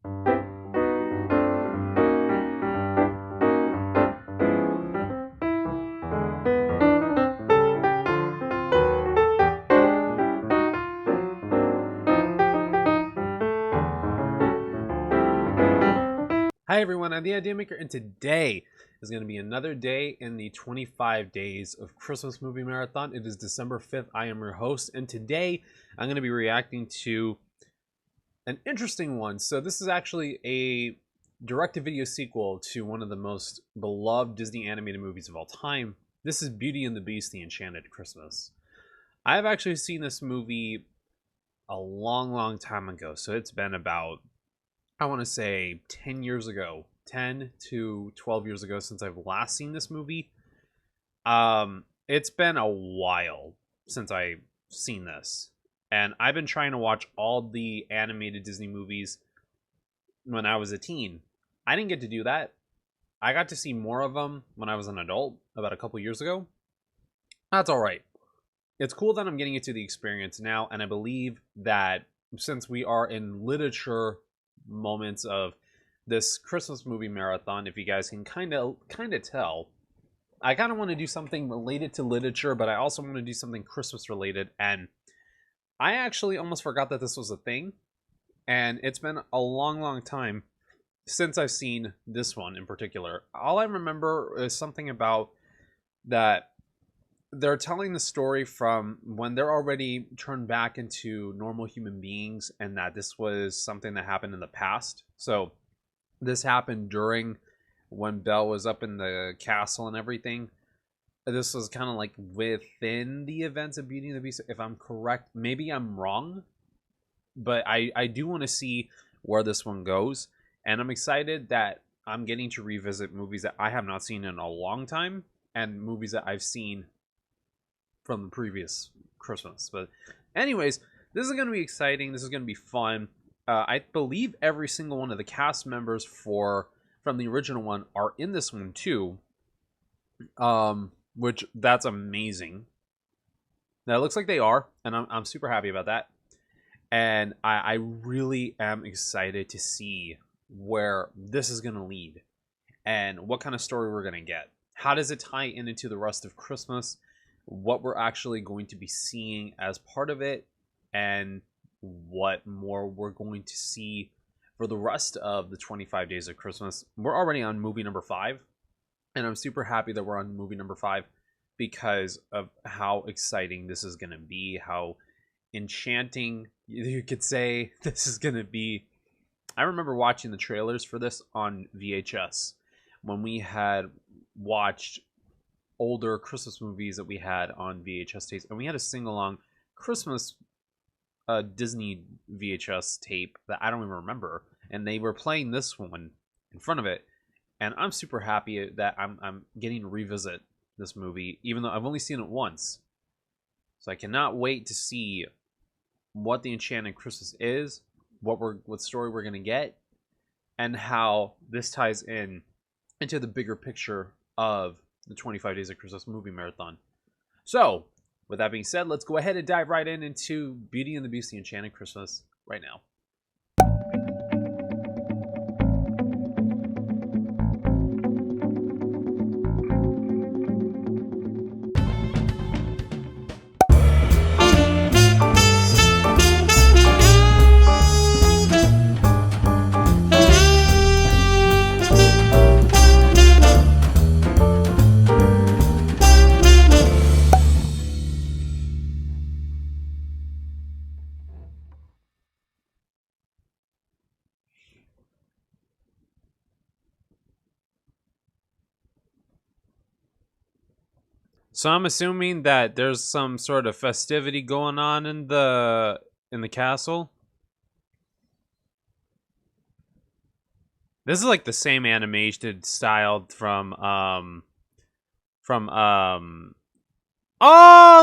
Hi everyone, I'm the Idea Maker, and today is going to be another day in the 25 days of Christmas movie marathon. It is December 5th. I am your host, and today I'm going to be reacting to an interesting one. So this is actually a direct-to-video sequel to one of the most beloved Disney animated movies of all time. This is Beauty and the Beast, The Enchanted Christmas. I've actually seen this movie a long time ago, so it's been about, I want to say 10 years ago, 10 to 12 years ago since I've last seen this movie. It's been a while since I've seen this. And I've been trying to watch all the animated Disney movies when I was a teen. I didn't get to do that. I got to see more of them when I was an adult, about a couple years ago. That's all right. It's cool that I'm getting into the experience now, and I believe that since we are in literature moments of this Christmas movie marathon, if you guys can kind of tell, I kind of want to do something related to literature, but I also want to do something Christmas related. And I actually almost forgot that this was a thing, and it's been a long time since I've seen this one in particular. All I remember is something about that they're telling the story from when they're already turned back into normal human beings, and that this was something that happened in the past. So this happened during when Belle was up in the castle and everything. This was kind of like within the events of Beauty and the Beast, if I'm correct. Maybe I'm wrong, but I do want to see where this one goes. And I'm excited that I'm getting to revisit movies that I have not seen in a long time, and movies that I've seen from the previous Christmas. But anyways, this is going to be exciting. This is going to be fun. I believe every single one of the cast members from the original one are in this one too, which that's amazing. Now it looks like they are, and I'm super happy about that. And I really am excited to see where this is going to lead and what kind of story we're going to get. How does it tie into the rest of Christmas? What we're actually going to be seeing as part of it, and what more we're going to see for the rest of the 25 days of Christmas. We're already on movie number 5, and I'm super happy that we're on movie number 5 because of how exciting this is going to be, how enchanting you could say this is going to be. I remember watching the trailers for this on VHS when we had watched older Christmas movies that we had on VHS tapes, and we had a sing-along Christmas Disney VHS tape that I don't even remember, and they were playing this one in front of it, and I'm super happy that I'm getting to revisit this movie, even though I've only seen it once. So I cannot wait to see what the Enchanted Christmas is, what story we're gonna get, and how this ties into the bigger picture of the 25 Days of Christmas movie marathon. So, with that being said, let's go ahead and dive right into Beauty and the Beast, The Enchanted Christmas right now. So I'm assuming that there's some sort of festivity going on in the castle. This is like the same animated style from oh,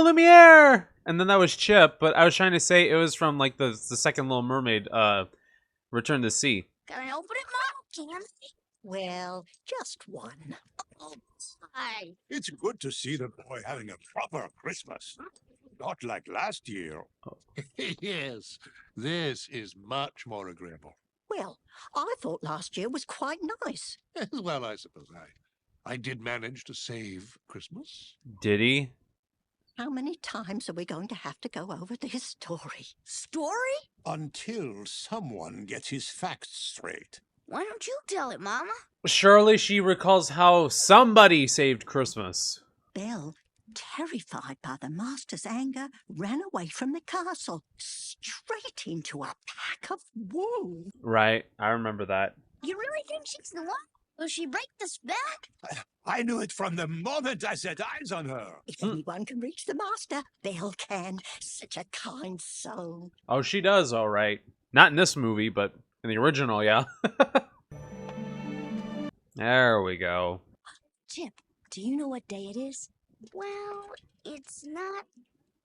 Lumiere! And then that was Chip, but I was trying to say it was from like the second Little Mermaid, Return to Sea. Can I open it, Mom? Can I? Well, just one. Oh, hi. It's good to see the boy having a proper Christmas. Not like last year. Yes, this is much more agreeable. Well, I thought last year was quite nice. Well, I suppose I did manage to save Christmas. Did he? How many times are we going to have to go over this story? Story? Until someone gets his facts straight. Why don't you tell it, Mama? Surely she recalls how somebody saved Christmas. Belle, terrified by the master's anger, ran away from the castle, straight into a pack of wolves. Right, I remember that. You really think she's the one? Will she break the spell? I knew it from the moment I set eyes on her. If anyone can reach the master, Belle can. Such a kind soul. Oh, she does, all right. Not in this movie, but in the original, yeah. There we go. Chip, do you know what day it is? Well, it's not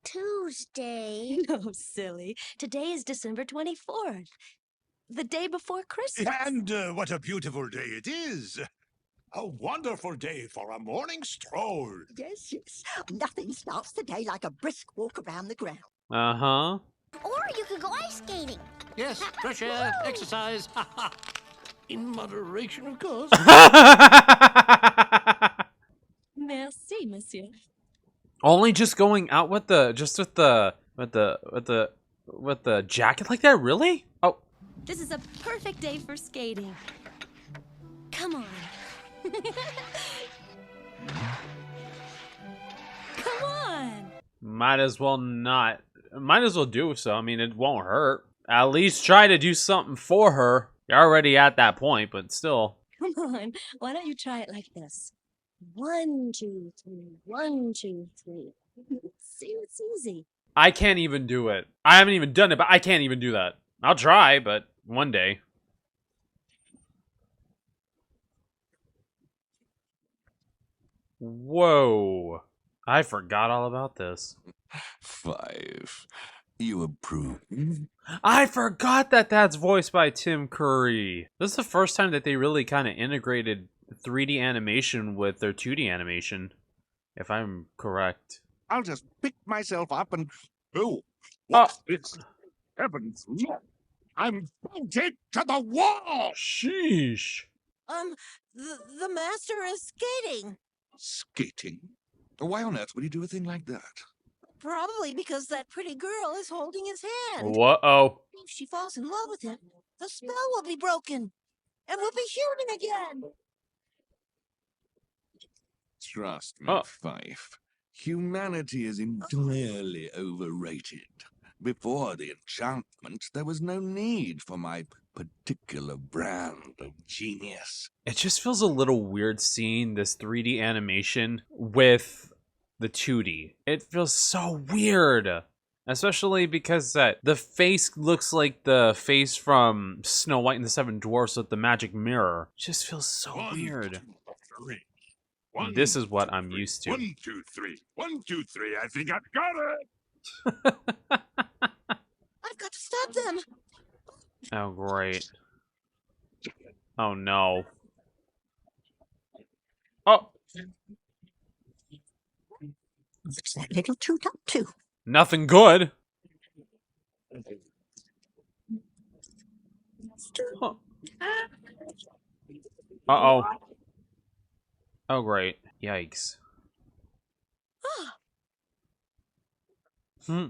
Tuesday. No, silly. Today is December 24th, the day before Christmas. And what a beautiful day it is. A wonderful day for a morning stroll. Yes, yes. Nothing starts the day like a brisk walk around the ground. Uh-huh. Or you could go ice skating. Yes, fresh air, exercise. In moderation, of course. Merci, monsieur. Only just going out with the jacket like that, really? Oh, This is a perfect day for skating. Come on. Come on. might as well not. Might as well do so. I mean, it won't hurt. At least try to do something for her. You're already at that point, but still. Come on. Why don't you try it like this? 1, 2, 3. 1, 2, 3. See, it's easy. I can't even do it. I haven't even done it, but I can't even do that. I'll try, but one day. Whoa. I forgot all about this. 5. You approve? I forgot that that's voiced by Tim Curry. This is the first time that they really kind of integrated 3D animation with their 2D animation, if I'm correct. I'll just pick myself up and... Oh, what's this? Heavens, look! I'm bolted to the wall! Sheesh. The master is skating. Skating? Why on earth would he do a thing like that? Probably because that pretty girl is holding his hand. Whoa. If she falls in love with him, the spell will be broken. And we'll be human again. Trust me, Oh. Fife. Humanity is entirely overrated. Before the enchantment, there was no need for my particular brand of genius. It just feels a little weird seeing this 3D animation with the 2D. It feels so weird. Especially because the face looks like the face from Snow White and the Seven Dwarfs with the magic mirror. It just feels so weird. 1, 2, 3. 1, This is what 2, I'm 3. used to. 1, 2, 3. 1, 2, 3. I think I've got it. I've got to stop them. Oh, great. Oh, no. Oh, What's that little toot up to? nothing good. Huh. Uh-oh. Oh, great. Yikes. Hmm.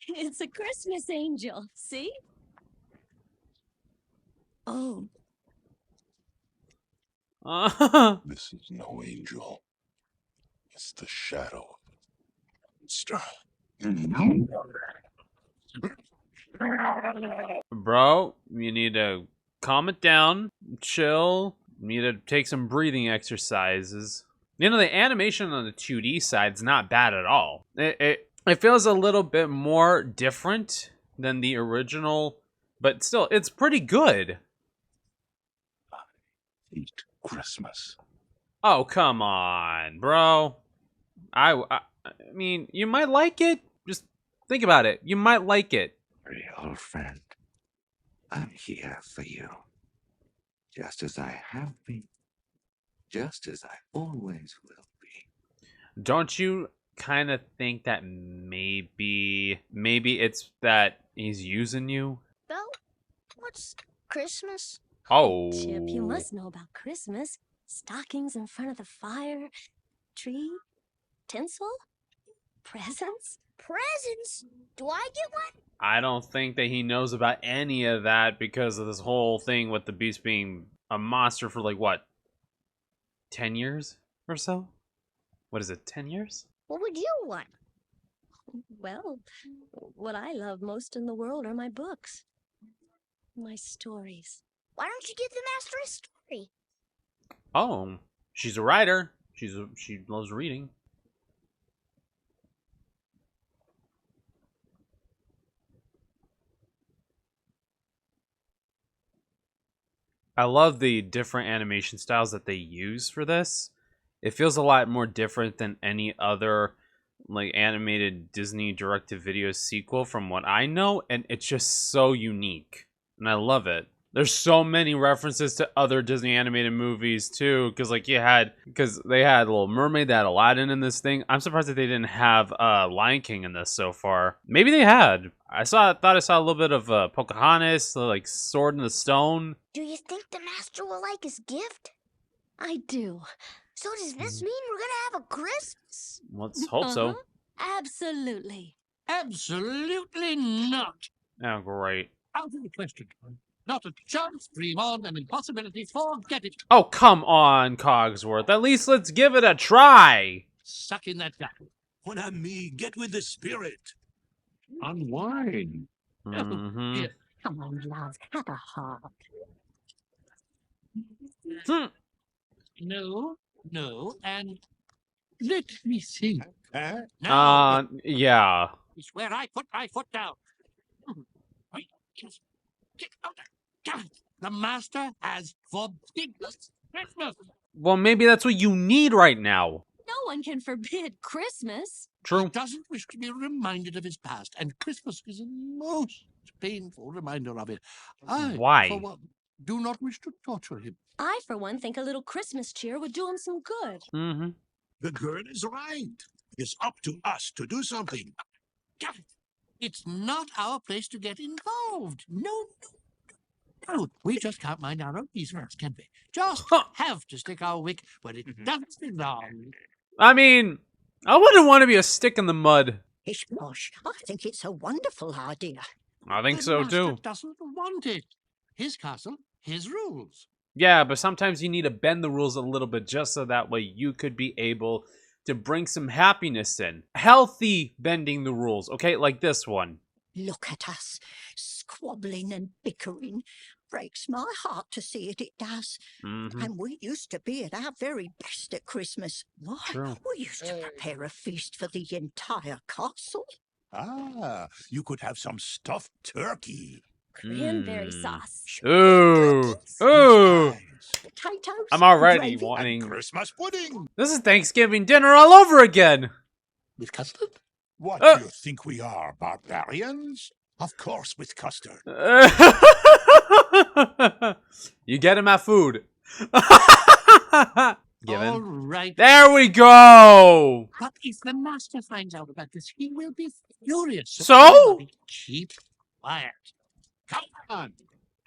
It's a Christmas angel. See? Oh, This is no angel. It's the shadow of a monster. Bro, you need to calm it down, chill. You need to take some breathing exercises. You know, the animation on the 2D side's not bad at all. It feels a little bit more different than the original, but still, it's pretty good. Hate Christmas. Oh, come on, bro. I mean, you might like it. Just think about it. You might like it. Real friend, I'm here for you. Just as I have been. Just as I always will be. Don't you kind of think that maybe it's that He's using you? Belle, what's Christmas? Oh. Chip, you must know about Christmas. Stockings in front of the fire, tree, tinsel, presents. Presents? Do I get one? I don't think that he knows about any of that because of this whole thing with the beast being a monster for like what? 10 years or so? What is it, 10 years? What would you want? Well, what I love most in the world are my books. My stories. Why don't you give the master a story? Oh, she's a writer. She loves reading. I love the different animation styles that they use for this. It feels a lot more different than any other like animated Disney direct-to-video sequel from what I know, and it's just so unique. And I love it. There's so many references to other Disney animated movies too, because they had Little Mermaid, they had Aladdin in this thing. I'm surprised that they didn't have Lion King in this so far. Maybe they had. I thought I saw a little bit of Pocahontas, like Sword in the Stone. Do you think the master will like his gift? I do. So does this mean we're gonna have a Christmas? Let's hope so. Absolutely. Absolutely not. Oh, great. Out of the question. Not a chance. Dream on. An impossibility. Forget it. Oh, come on, Cogsworth. At least let's give it a try. Suck in that duck. Mon ami, get with the spirit. Unwind. Mm-hmm. Here. Come on, love, have a heart. No, and let me think. Now, Yeah. it's where I put my foot down. Get out. The master has forbidden Christmas. Well, maybe that's what you need right now. No one can forbid Christmas. True. He doesn't wish to be reminded of his past, and Christmas is a most painful reminder of it. Why? For one, do not wish to torture him. I, for one, think a little Christmas cheer would do him some good. Mm-hmm. The girl is right. It's up to us to do something. It's not our place to get involved. No. We just can't mind our own business, can we? Just have to stick our wick where it doesn't belong. I mean, I wouldn't want to be a stick in the mud. Ish bosh, I think it's a wonderful idea. I think The so master too. doesn't want it. His castle, his rules. Yeah, but sometimes you need to bend the rules a little bit just so that way you could be able to bring some happiness in. Healthy bending the rules, okay? Like this one. Look at us, squabbling and bickering. Breaks my heart to see it does. Mm-hmm. And we used to be at our very best at Christmas. Why, True. we used to prepare a feast for the entire castle. Ah, you could have some stuffed turkey. Cranberry sauce. Ooh. Ooh. Potatoes. I'm already gravy, wanting... Christmas pudding. This is Thanksgiving dinner all over again. With custard? What do you think we are, barbarians? Of course, with custard. You get him at food. Given. All right. There we go. But if the master finds out about this, he will be furious. So? Everybody keep quiet. Come on.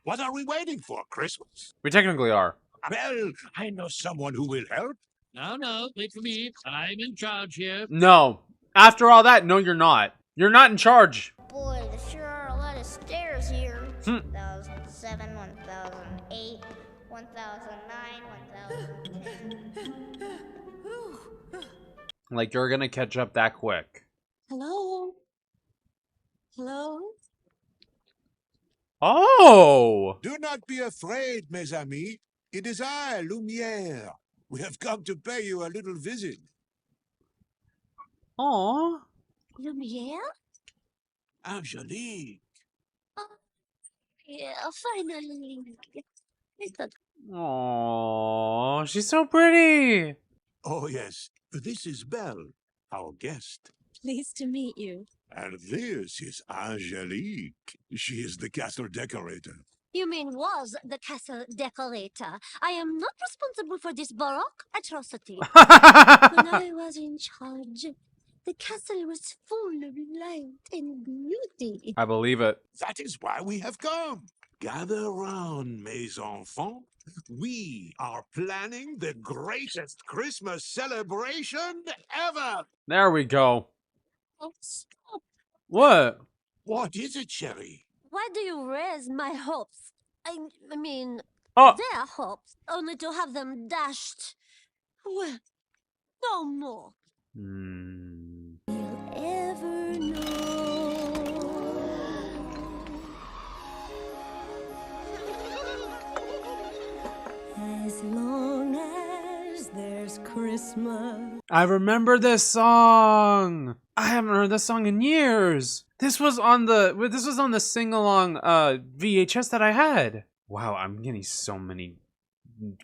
What are we waiting for, Christmas? We technically are. Well, I know someone who will help. No, wait for me. I'm in charge here. No. After all that, no, you're not. You're not in charge. Boy, there sure are a lot of stairs here. Hmm. 1007, 1008, 1009, 1010. Like you're gonna catch up that quick. Hello? Hello? Oh! Do not be afraid, mes amis. It is I, Lumiere. We have come to pay you a little visit. Aw. Lumiere? Angelique. Yeah, finally. Aw, she's so pretty. Oh, yes. This is Belle, our guest. Pleased to meet you. And this is Angelique. She is the castle decorator. You mean was the castle decorator. I am not responsible for this Baroque atrocity. When I was in charge, The castle was full of light and beauty. I believe it. That is why we have come. Gather round, mes enfants. We are planning the greatest Christmas celebration ever. There we go. Oh, stop. What? What is it, Sherry? Why do you raise my hopes? I mean, Oh, their hopes, only to have them dashed. Well, no more. hmm. You'll ever know. As long as there's Christmas. I remember this song. I haven't heard this song in years. This was on the sing-along VHS that I had. Wow, I'm getting so many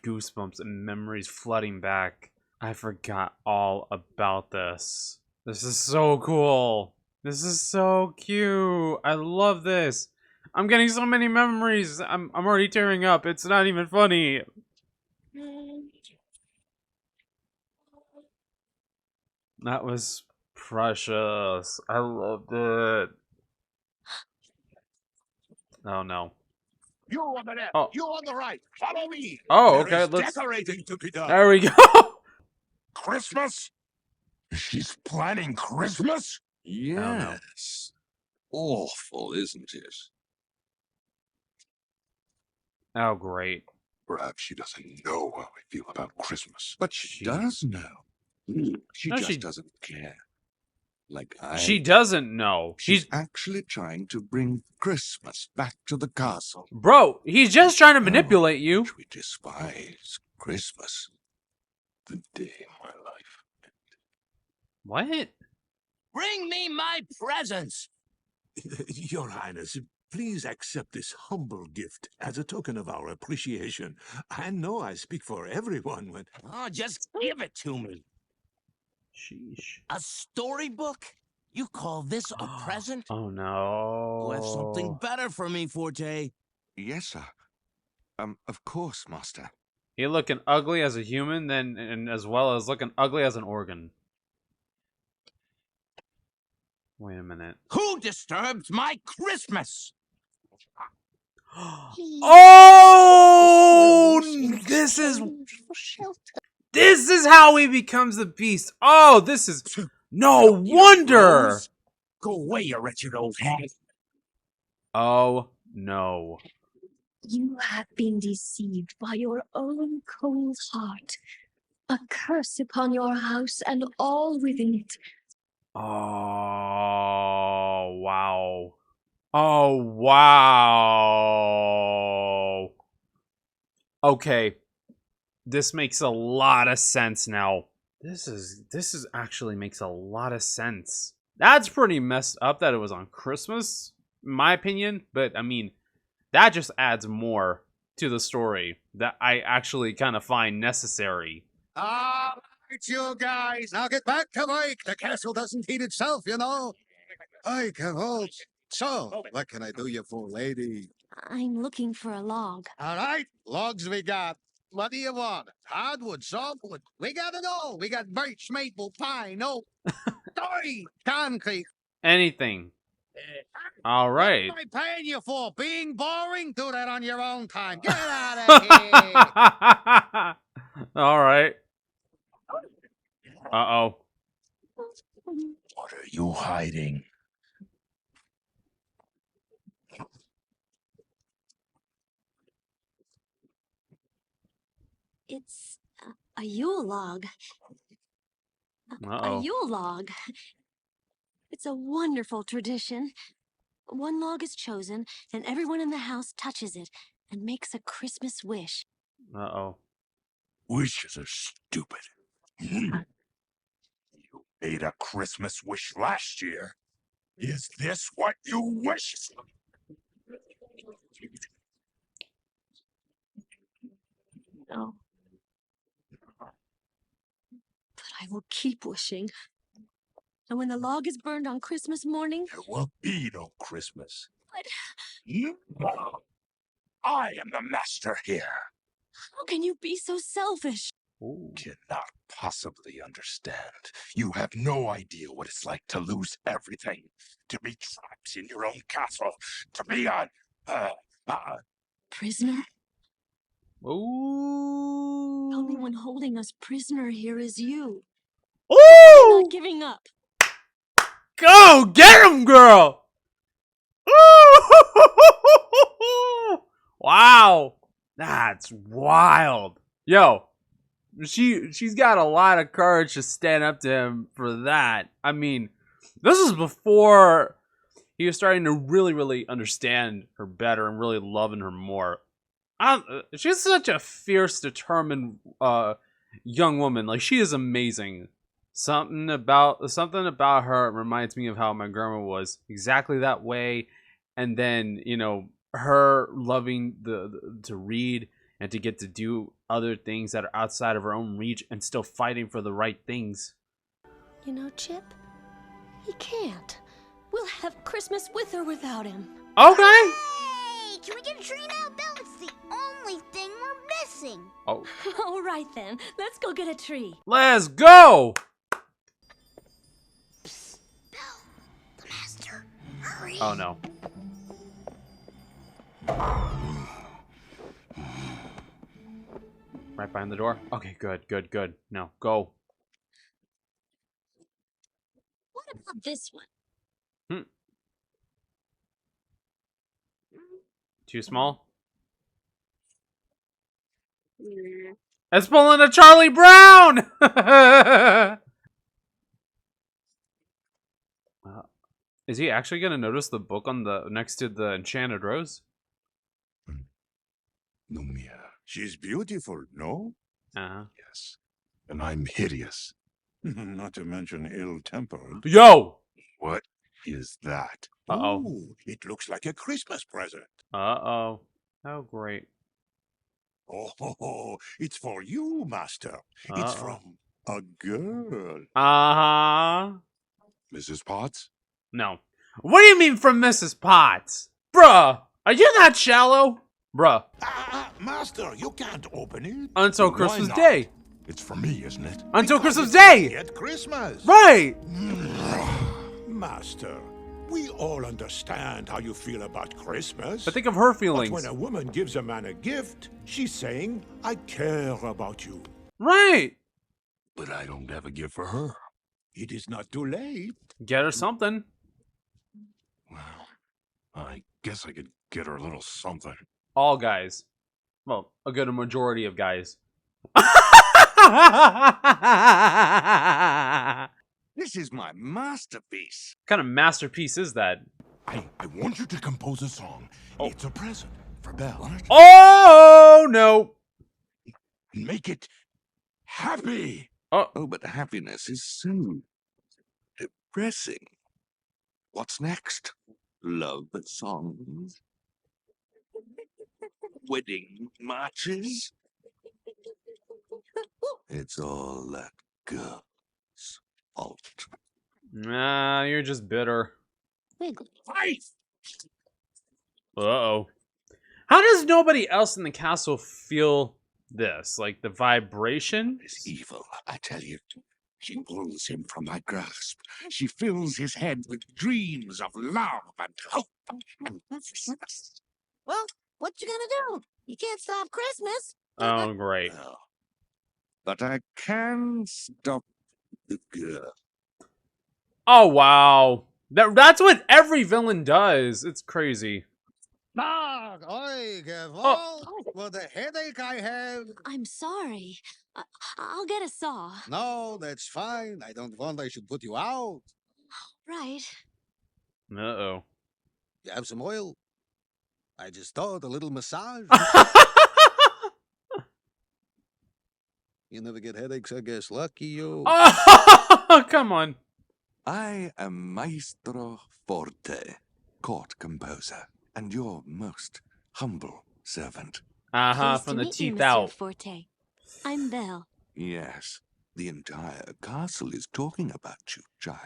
goosebumps and memories flooding back. I forgot all about this. This is so cool. This is so cute. I love this. I'm getting so many memories. I'm already tearing up. It's not even funny. That was precious. I loved it. Oh no. You on the left. Oh. You on the right. Follow me. Oh, There okay. is Let's. decorating to be done. There we go. Christmas? She's planning Christmas? Yes. Awful, isn't it? Oh great. Perhaps she doesn't know how I feel about Christmas. But she does know. She No, just she- doesn't care. Like I. She doesn't know. She's actually trying to bring Christmas back to the castle. Bro, he's just trying to manipulate you. Which we despise. Christmas. The day my life. What? Bring me my presents. Your Highness, please accept this humble gift as a token of our appreciation. I know I speak for everyone when... Oh, just give it to me. Sheesh. A storybook? You call this a present? Oh no. You have something better for me, Forte. Yes, sir. Of course, Master. He looking ugly as a human, then and as well as looking ugly as an organ. Wait a minute. Who disturbed my Christmas? Oh, this is how he becomes the beast. Oh, this is no wonder. Rose, go away, you wretched old hag. Oh no. You have been deceived by your own cold heart. A curse upon your house and all within it. Oh wow. Oh wow. Okay. This makes a lot of sense now. This is actually makes a lot of sense. That's pretty messed up that it was on Christmas, in my opinion, but I mean, that just adds more to the story that I actually kind of find necessary. All right, you guys, now get back to work. The castle doesn't heat itself, you know. I can hold. So, what can I do you for, lady? I'm looking for a log. All right, logs we got. What do you want? Hardwood, softwood. We got it all. We got birch, maple, pine, oak, sorry, concrete. Anything. All right. What am I paying you for? Being boring? Do that on your own time. Get out of here. All right. Uh-oh. What are you hiding? It's a Yule log. A Uh-oh. Yule log. It's a wonderful tradition. One log is chosen, and everyone in the house touches it and makes a Christmas wish. Uh-oh. Wishes are stupid. You made a Christmas wish last year. Is this what you wish? No. But I will keep wishing. And when the log is burned on Christmas morning... There will be no Christmas. But I am the master here. how can you be so selfish? Ooh. Cannot possibly understand. You have no idea what it's like to lose everything, to be trapped in your own castle, to be a Prisoner? The only Ooh. one holding us prisoner here is you. I'm Ooh. not giving up. Go get him, girl. Ooh. Wow. That's wild. Yo, she's got a lot of courage to stand up to him for that. I mean, this is before he was starting to really understand her better and really loving her more. She's such a fierce, determined young woman. Like, she is amazing. Something about her reminds me of how my grandma was, exactly that way. And then, you know, her loving to read and to get to do other things that are outside of her own reach and still fighting for the right things. You know, Chip, he can't. We'll have Christmas with or without him. Okay. Hey, can we get a tree now, Bill? It's the only thing we're missing. Oh, All right, then. Let's go get a tree. let's go. Bill, the master. Hurry. Oh no. Right behind the door. Okay, good. Now go. What about this one? Too small? It's pulling a Charlie Brown! Is he actually gonna notice the book on the next to the Enchanted Rose? Lumia. She's beautiful, no? Uh-huh. Yes. And I'm hideous. Not to mention ill-tempered. Yo! What is that? Uh-oh. Ooh, it looks like a Christmas present. Uh-oh. Oh, great. Oh, it's for you, Master. It's Uh-oh. from a girl. Uh-huh. Mrs. Potts? No. What do you mean from Mrs. Potts? Bruh! Are you that shallow? Bruh. Master, you can't open it. Until Why Christmas not? Day. It's for me, isn't it? Until Because Christmas it's Day! Yet Christmas. Right! Master, we all understand how you feel about Christmas. But think of her But feelings. when a woman gives a man a gift, she's saying, I care about you. Right! But I don't have a gift for her. It is not too late. Get her something. Well, I guess I could get her a little something. All guys. Well, a good majority of guys. This is my masterpiece. What kind of masterpiece is that? I want you to compose a song. Oh. It's a present for Belle. Oh, no. Make it happy. Oh, but happiness is so depressing. What's next? Love songs? Wedding marches? It's all that girl's fault. Nah, you're just bitter. Wiggly. Fight! Uh-oh. How does nobody else in the castle feel this? Like the vibration? Is evil, I tell you. She pulls him from my grasp. She fills his head with dreams of love and hope and Christmas. Well, what you gonna do? You can't stop Christmas. Oh, great. Well, but I can stop the girl. Oh, wow. That's what every villain does. It's crazy. What a headache I have. I'm sorry. I'll get a saw. No, that's fine. I don't want I should put you out. Right. Uh-oh. You have some oil? I just thought a little massage. You never get headaches, I guess. Lucky you. Oh, come on. I am Maestro Forte, court composer, and your most humble servant. Uh-huh, Pleased from to the meet you, teeth Monsieur out. Forte. I'm Belle. Yes, the entire castle is talking about you, child.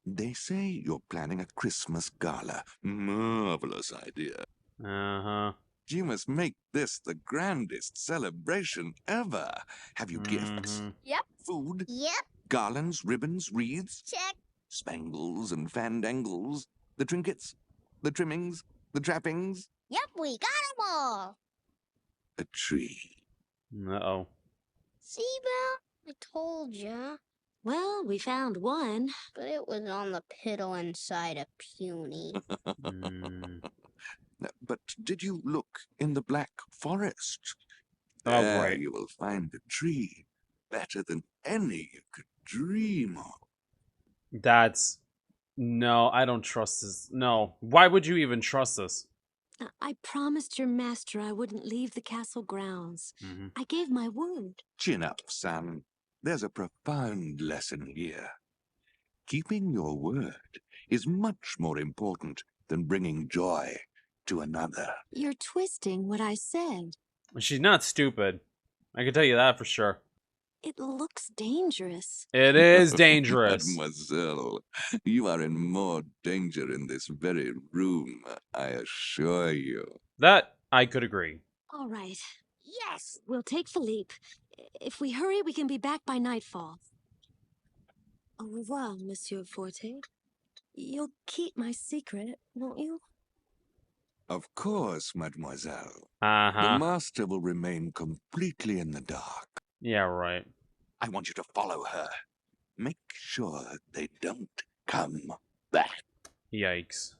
They say you're planning a Christmas gala. Marvelous idea. Uh-huh. You must make this the grandest celebration ever. Have you gifts? Yep. Food? Yep. Garlands, ribbons, wreaths? Check. Spangles and fandangles? The trinkets? The trimmings? The trappings? Yep, we got 'em all. A tree. Uh-oh. See, Belle? I told ya. Well, we found one. But it was on the piddle inside a puny. But did you look in the Black Forest? Oh, There great. you will find a tree better than any you could dream of. That's... No, I don't trust this. No. Why would you even trust this? I promised your master I wouldn't leave the castle grounds. I gave my word. Chin up, son. There's a profound lesson here. Keeping your word is much more important than bringing joy to another. You're twisting what I said. She's not stupid. I can tell you that for sure. It looks dangerous. It is dangerous. Mademoiselle, you are in more danger in this very room, I assure you. That I could agree. All right. Yes. We'll take Philippe. If we hurry, we can be back by nightfall. Au revoir, Monsieur Forte. You'll keep my secret, won't you? Of course, mademoiselle. Uh-huh. The master will remain completely in the dark. Yeah, right. I want you to follow her. Make sure they don't come back. Yikes.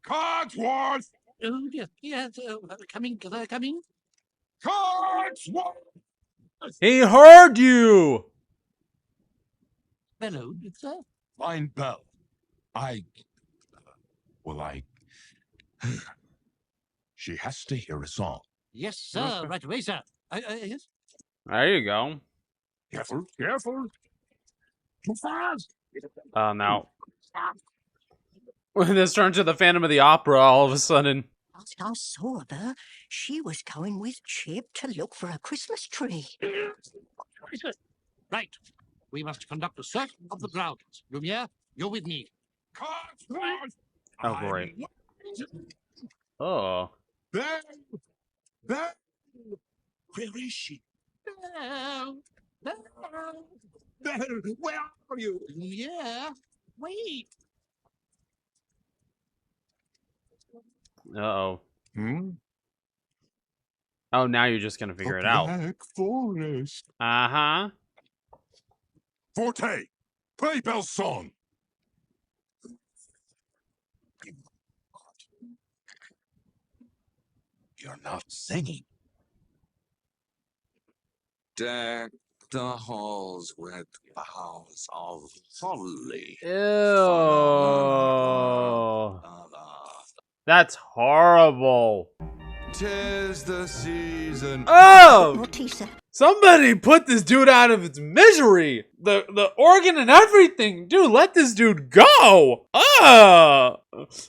Cogsworth! Oh, yes, yes, coming. Cogsworth! He heard you! Hello, sir. Fine, Belle. She has to hear a song. Yes, sir. Right away, sir. Yes. There you go. Careful, careful. Too fast. Now. When this turned to the Phantom of the Opera all of a sudden. Last I saw her, she was going with Chip to look for a Christmas tree. Right. We must conduct a search of the grounds. Lumiere, you're with me. Cogsworth! Oh, great. Oh. Belle! Belle! Where is she? Belle, Belle, where are you? Lumiere, wait. Uh-oh. Hmm? Oh, now you're just gonna figure it out. Black Forest. Uh-huh. Forte, play Belle's song. You're not singing. Deck the halls with boughs of holly. Ew. That's horrible. 'Tis the season. Oh! Morticia, Somebody put this dude out of his misery. The organ and everything. Dude, let this dude go.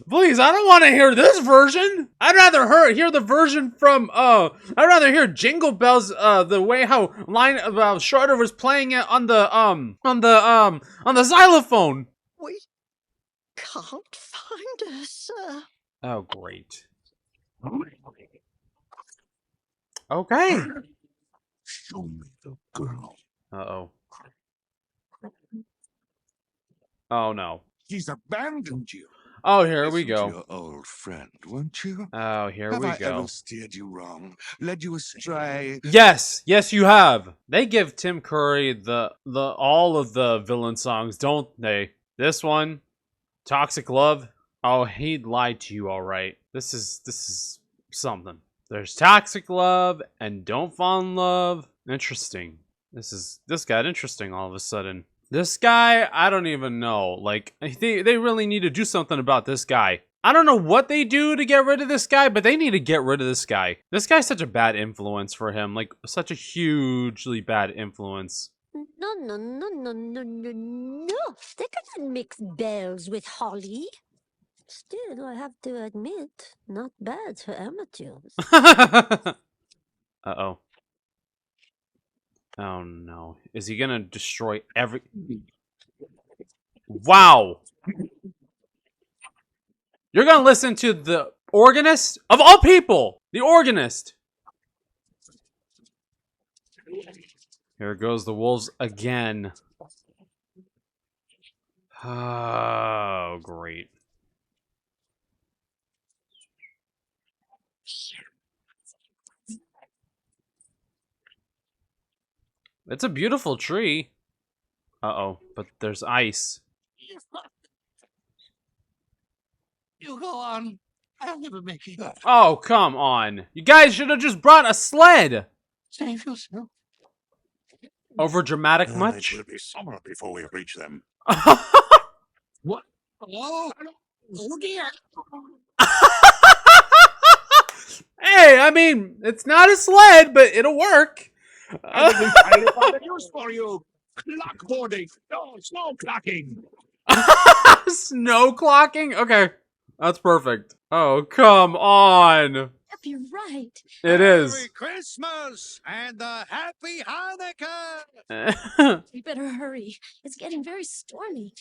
Please, I don't want to hear this version. I'd rather hear the version from I'd rather hear Jingle Bells the way how Schroeder was playing it on the xylophone. we can't find her, sir. Oh, great. Okay. Show me the girl. Uh-oh. Oh, no. She's abandoned you. Oh, here we Listen to go. your old friend, won't you? Oh, here Have we I go. ever steered you wrong? Led you astray? Yes, yes, you have. They give Tim Curry the all of the villain songs, don't they? This one, Toxic Love. Oh, he lied to you, all right. This is something. There's Toxic Love and Don't Fall in Love. Interesting. This got interesting all of a sudden. This guy, I don't even know. Like, they really need to do something about this guy. I don't know what they do to get rid of this guy, but they need to get rid of this guy. This guy's such a bad influence for him. Like, such a hugely bad influence. No. They couldn't mix bells with holly. Still, I have to admit, not bad for amateurs. Uh-oh. Oh, no. Is he gonna destroy every... Wow. You're gonna listen to the organist? Of all people! The organist! Here goes the wolves again. Oh, great. It's a beautiful tree. Uh-oh, but there's ice. You go on. I'll never make it. Oh, come on. You guys should have just brought a sled. Save yourself. Over dramatic It much? will be summer before we reach them. What? Oh, oh dear. Hey, I mean, it's not a sled, but it'll work. I will entirely find a use for you. Clockboarding. No, snow clocking. Snow clocking? Okay. That's perfect. Oh, come on. Yep, you're right. It Merry is. Christmas and a happy Hanukkah! We better hurry. It's getting very stormy.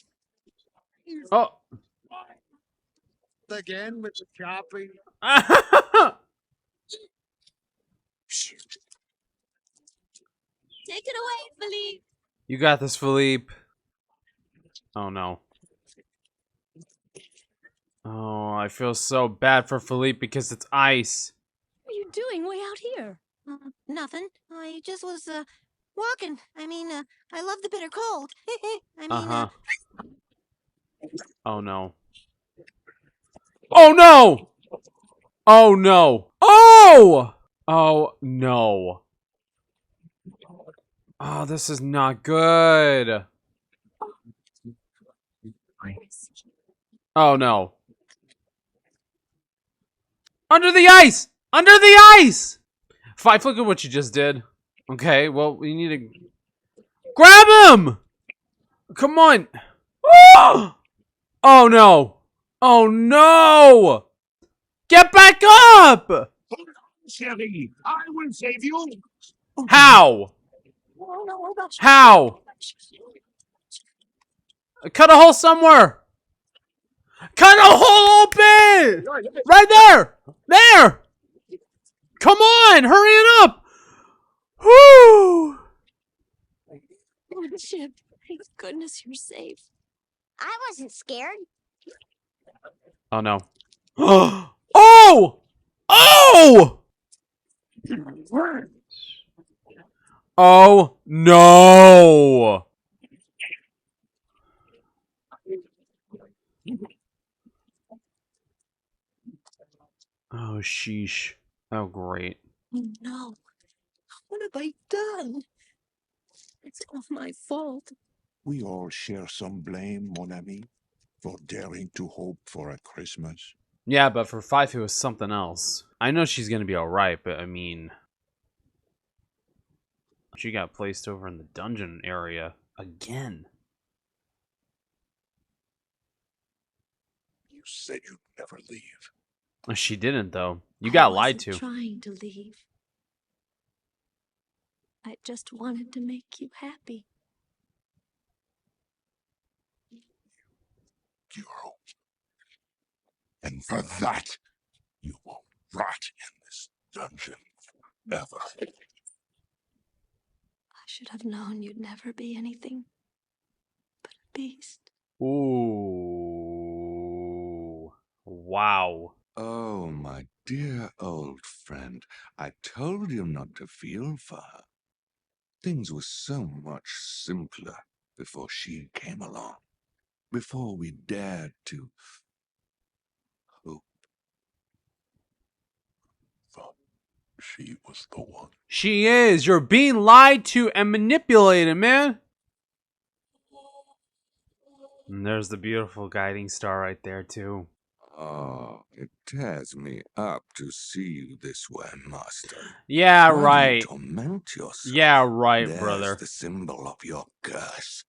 Oh. Again with the shopping. Take it away, Philippe. You got this, Philippe. Oh, no. Oh, I feel so bad for Philippe because it's ice. What are you doing way out here? Nothing. I just was, walking. I mean, I love the bitter cold. I mean, Oh, no. Oh, no! Oh, no. Oh! Oh, no. Oh, this is not good. Oh, no. Under the ice! Under the ice! Five, look at what you just did. Okay, well, we need to... Grab him! Come on. Oh, no. Oh, no! Get back up! Hold on, Sherry. I will save you. How? How? Cut a hole somewhere! Cut a hole open! Right there! There! Come on! Hurry it up! Whoo! Chip, thank goodness you're safe. I wasn't scared. Oh no. Oh! Oh! Oh no! Oh sheesh. Oh great. Oh no. What have I done? It's all my fault. We all share some blame, mon ami, for daring to hope for a Christmas. Yeah, but for Five it was something else. I know she's gonna be alright, but I mean... She got placed over in the dungeon area again. You said you'd never leave. She didn't, though. You got lied to. I wasn't trying to leave. I just wanted to make you happy. Your hope. And for that, you will rot in this dungeon forever. I should have known you'd never be anything but a beast. Ooh. Wow. Oh, my dear old friend, I told you not to feel for her. Things were so much simpler before she came along. Before we dared to hope. Thought she was the one. She is. You're being lied to and manipulated, man. And there's the beautiful guiding star right there, too. Oh, it tears me up to see you this way, master. Yeah, Why right. do you torment yourself? Yeah, right, There's brother. the symbol of your curse.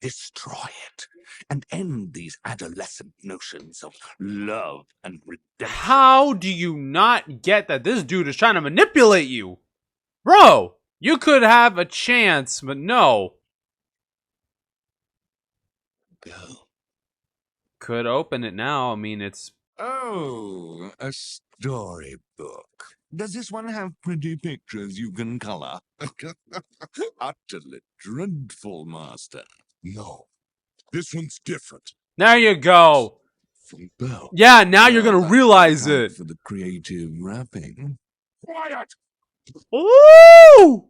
Destroy it and end these adolescent notions of love and redemption. How do you not get that this dude is trying to manipulate you? Bro, you could have a chance, but no. Go. could open it now. I mean, it's... Oh, a storybook. Does this one have pretty pictures you can color? Utterly dreadful, Master. No, this one's different. There you go. From Bell. Yeah, now you're Well, gonna that realize would account it. for the creative wrapping. Quiet! Ooh!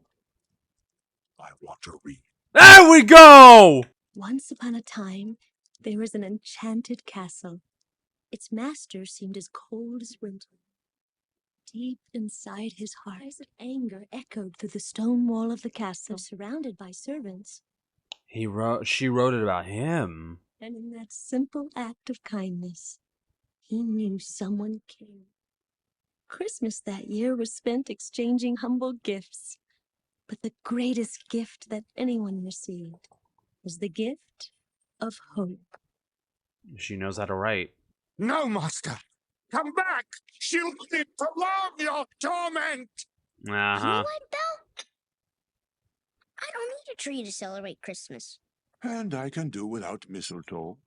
I want to read. There we go! Once upon a time, there was an enchanted castle. Its master seemed as cold as winter. Deep inside his heart, cries of anger echoed through the stone wall of the castle, surrounded by servants. She wrote it about him. And in that simple act of kindness, he knew someone cared. Christmas that year was spent exchanging humble gifts. But the greatest gift that anyone received was the gift of hope. She knows how to write. No, Master! Come back! She'll only prolong your torment! You know what, Belle? I don't need a tree to celebrate Christmas. And I can do without mistletoe.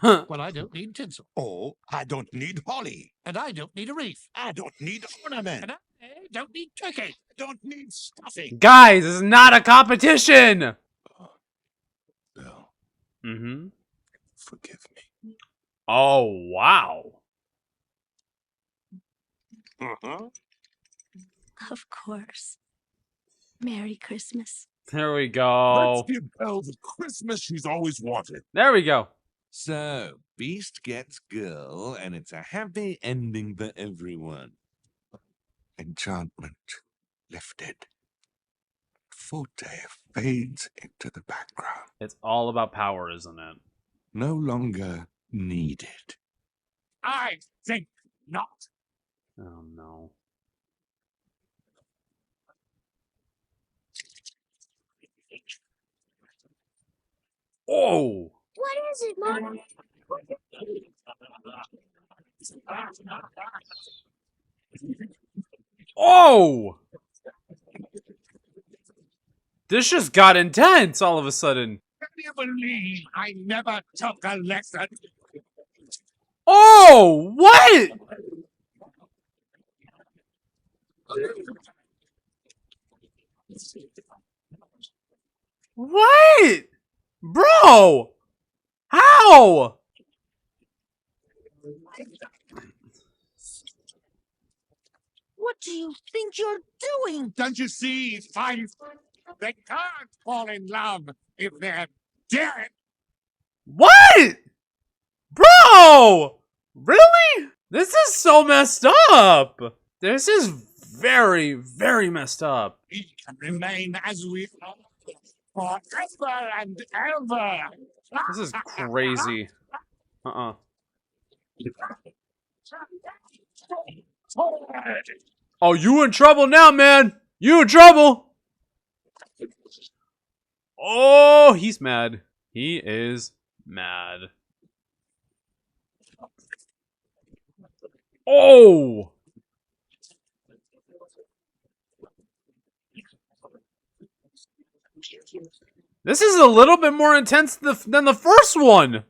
Well, I don't need tinsel. Oh, I don't need holly. And I don't need a wreath. I don't need ornament. And I don't need turkey. I don't need stuffing. Guys, this is not a competition! Belle, Mm-hmm. forgive me. Oh, wow. Uh-huh. Of course. Merry Christmas. There we go. Let's give Belle the Christmas she's always wanted. There we go. So, Beast gets girl, and it's a happy ending for everyone. Enchantment lifted. Forte fades into the background. It's all about power, isn't it? No longer needed. I think not. Oh, no. Oh! What is it, Mom? Oh! This just got intense all of a sudden. Can you believe I never took a lesson? Oh! What? What? Bro! How? What do you think you're doing? Don't you see, Five? They can't fall in love if they're dead. What? Bro! Really? This is so messed up. This is very, very messed up. We can remain as we are forever and ever. This is crazy. Uh-uh. Oh, you in trouble now, man. You in trouble. Oh, he's mad. He is mad. Oh! This is a little bit more intense than the first one.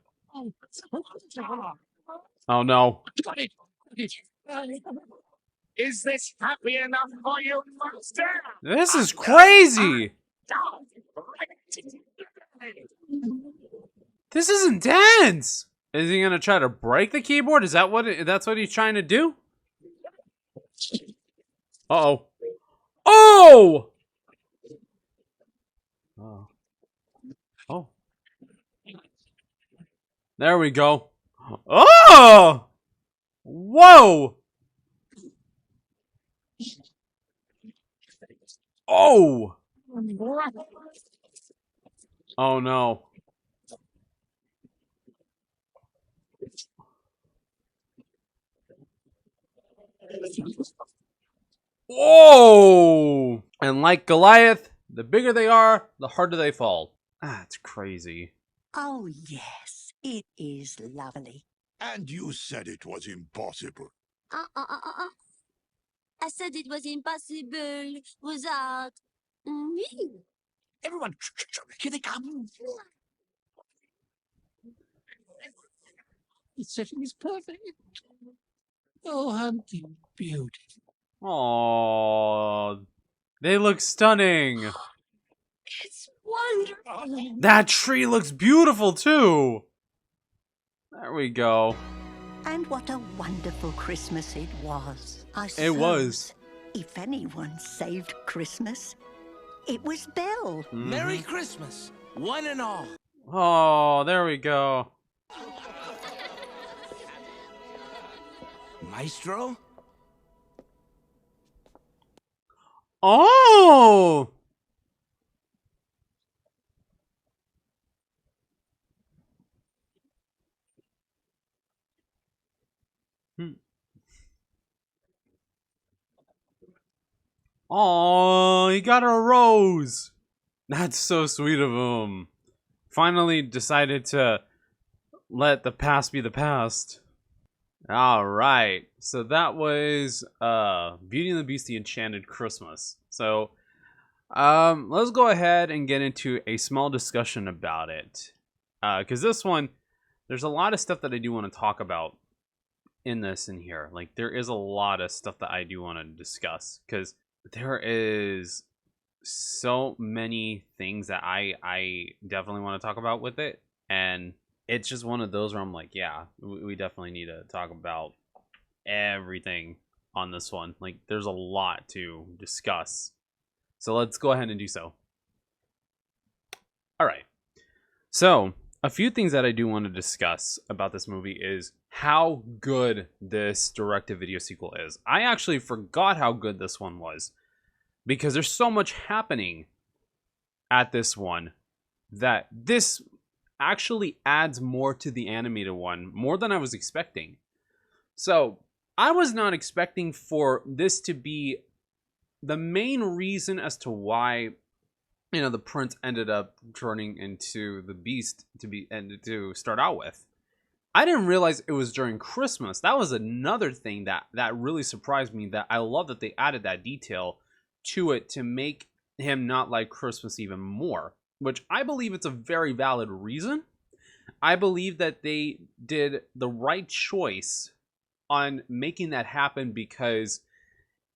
Oh no. Is this happy enough for you, Master? This is crazy. This is intense. Is he gonna try to break the keyboard? Is that that's what he's trying to do? Uh-oh. Oh! Oh. Oh. There we go. Oh! Whoa! Oh! Oh no. Whoa! And like Goliath, the bigger they are, the harder they fall. That's crazy. Oh, yes, it is lovely. And you said it was impossible. I said it was impossible without me. Everyone, here they come. The setting is perfect. Oh, hunky beauty. Oh, they look stunning. It's wonderful. That tree looks beautiful too. There we go. And what a wonderful Christmas it was. I suppose, It was. if anyone saved Christmas, it was Bill. Merry Christmas, one and all. Oh, there we go. Maestro? Oh! Oh, he got a rose. That's so sweet of him. Finally decided to let the past be the past. All right. So that was Beauty and the Beast: The Enchanted Christmas. So let's go ahead and get into a small discussion about it. Cuz this one there's a lot of stuff that I do want to talk about in here. Like there is a lot of stuff that I do want to discuss cuz there is so many things that I definitely want to talk about with it, and it's just one of those where I'm like, yeah, we definitely need to talk about everything on this one. Like there's a lot to discuss, so let's go ahead and do so. All right, so a few things that I do want to discuss about this movie is how good this direct-to-video sequel is. I actually forgot how good this one was, because there's so much happening at this one that this actually adds more to the animated one, more than I was expecting. So I was not expecting for this to be the main reason as to why, you know, the prince ended up turning into the beast to start out with. I didn't realize it was during Christmas. That was another thing that really surprised me, that I love that they added that detail to it to make him not like Christmas even more, which I believe it's a very valid reason. I believe that they did the right choice on making that happen, because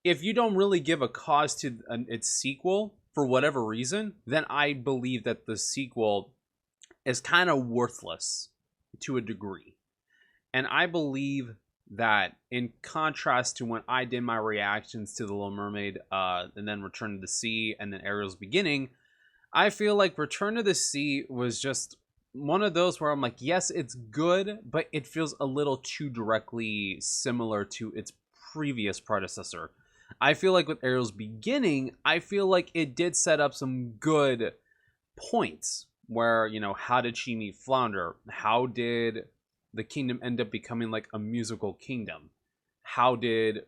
if you don't really give a cause to its sequel for whatever reason, then I believe that the sequel is kind of worthless to a degree. And I believe that in contrast to when I did my reactions to The Little Mermaid, and then Return to the Sea, and then Ariel's Beginning, I feel like Return to the Sea was just one of those where I'm like, yes, it's good, but it feels a little too directly similar to its previous predecessor. I feel like with Ariel's Beginning, I feel like it did set up some good points where, you know, how did she meet Flounder? How did the kingdom end up becoming like a musical kingdom? How did